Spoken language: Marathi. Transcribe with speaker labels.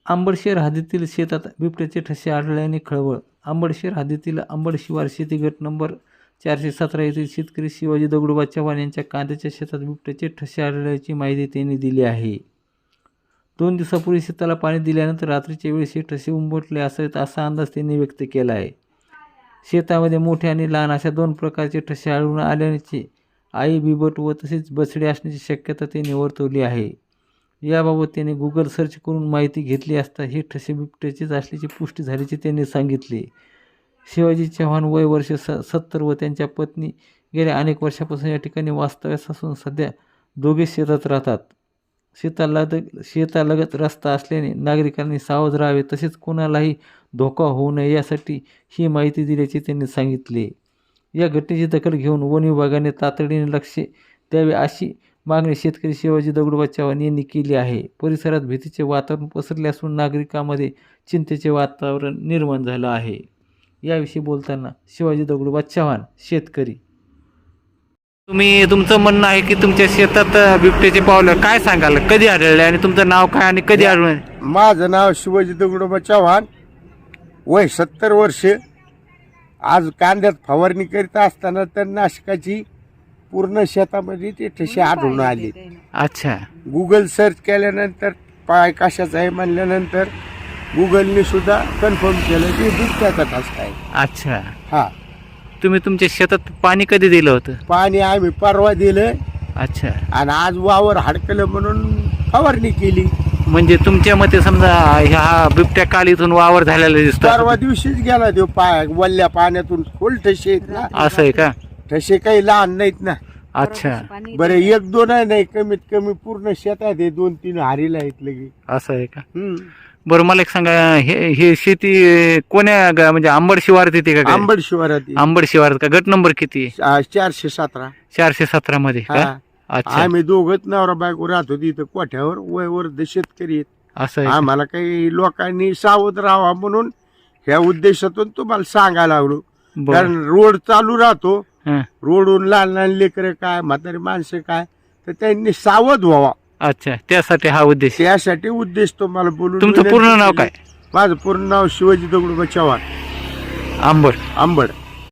Speaker 1: अंबडशेर हद्दीतील शेतात बिबट्याचे ठसे आढळल्याने खळबळ. अंबडशेर हद्दीतील अंबड शिवार शेती गट नंबर 417 येथील शेतकरी शिवाजी दगडोबा चव्हाण यांच्या कांद्याच्या शेतात बिबट्याचे ठसे आढळल्याची माहिती त्यांनी दिली आहे. 2 दिवसापूर्वी शेताला पाणी दिल्यानंतर रात्रीच्या वेळेस हे ठसे उंबरले असावेत असा अंदाज त्यांनी व्यक्त केला आहे. शेतामध्ये मोठे आणि लहान अशा 2 प्रकारचे ठसे आढळून आल्याचे आई, बिबट व तसेच बछडे असण्याची शक्यता त्यांनी वर्तवली आहे. याबाबत त्यांनी गुगल सर्च करून माहिती घेतली असता हे ठसे बिबट्याचेच असल्याची पुष्टी झाल्याचे त्यांनी सांगितले. शिवाजी चव्हाण वय वर्ष 70 व त्यांच्या पत्नी गेल्या अनेक वर्षापासून या ठिकाणी वास्तव्यास असून सध्या दोघे शेतात राहतात. शेतालगत रस्ता असल्याने नागरिकांनी सावध राहावे तसेच कोणालाही धोका होऊ नये यासाठी ही माहिती दिल्याचे त्यांनी सांगितले. या घटनेची दखल घेऊन वन विभागाने तातडीने लक्ष द्यावे अशी मागणी शेतकरी शिवाजी दगडोबा चव्हाण यांनी केली आहे. परिसरात भीतीचे वातावरण पसरले असून नागरिकांमध्ये चिंतेचे वातावरण निर्माण झालं आहे. याविषयी बोलताना शिवाजी दगडोबा चव्हाण शेतकरी. तुमचं म्हणणं आहे की तुमच्या शेतात बिबट्याचे पावलं काय सांगाल, कधी आढळले आणि तुमचं नाव काय आणि कधी आढळले?
Speaker 2: माझं नाव शिवाजी दगडोबा चव्हाण, वय 70 वर्ष. आज कांद्यात फवारणी करीत असताना तणनाशकाची पूर्ण शेतामध्ये ते ठसे आढळून आले.
Speaker 1: अच्छा.
Speaker 2: गुगल सर्च केल्यानंतर पाय कशाचा आहे म्हणल्यानंतर गुगलने सुद्धा कन्फर्म केलं की बिबट्याचा ठसा आहे.
Speaker 1: अच्छा.
Speaker 2: हा.
Speaker 1: तुम्ही तुमच्या शेतात पाणी कधी दिलं होतं?
Speaker 2: पाणी आम्ही परवा दिलं.
Speaker 1: अच्छा.
Speaker 2: आणि आज वावर हडकलं म्हणून फवारणी केली.
Speaker 1: म्हणजे तुमच्या मते समजा ह्या बिबट्या काल इथून वावर झालेला दिसतो?
Speaker 2: परवा दिवशीच गेला तो वल्ल्या पाण्यातून खोल ठसे आहेत ना.
Speaker 1: असं आहे का?
Speaker 2: ठसे काही लहान नाहीत ना.
Speaker 1: अच्छा.
Speaker 2: बरं 1-2 नाही, कमीत कमी पूर्ण शेतात आहे, 2-3 हारीला आहेत लगे.
Speaker 1: असं आहे का? बरं मला एक सांगा, हे शेती कोण्या म्हणजे अंबड शिवारात येते का?
Speaker 2: अंबड शिवारात.
Speaker 1: अंबड शिवारात का? गट नंबर किती?
Speaker 2: 417.
Speaker 1: 417 मध्ये का? अच्छा.
Speaker 2: आम्ही दोघंच नवरा बायको राहतो तिथं कोठ्यावर, वयवर्ध शेतकरी आहेत.
Speaker 1: असं आहे.
Speaker 2: आम्हाला काही लोकांनी सावध राहावा म्हणून ह्या उद्देशातून तुम्हाला सांगायला लागलो. कारण रोड चालू राहतो, रोडवरून लहान लहान लेकरं काय, म्हातारी माणसं काय, तर त्यांनी सावध व्हावा.
Speaker 1: अच्छा, त्यासाठी हा उद्देश.
Speaker 2: त्यासाठी उद्देश तुम्हाला बोलून.
Speaker 1: तुमचं पूर्ण नाव काय?
Speaker 2: माझं पूर्ण नाव शिवाजी दगडोबा चव्हाण,
Speaker 1: अंबड.
Speaker 2: अंबड.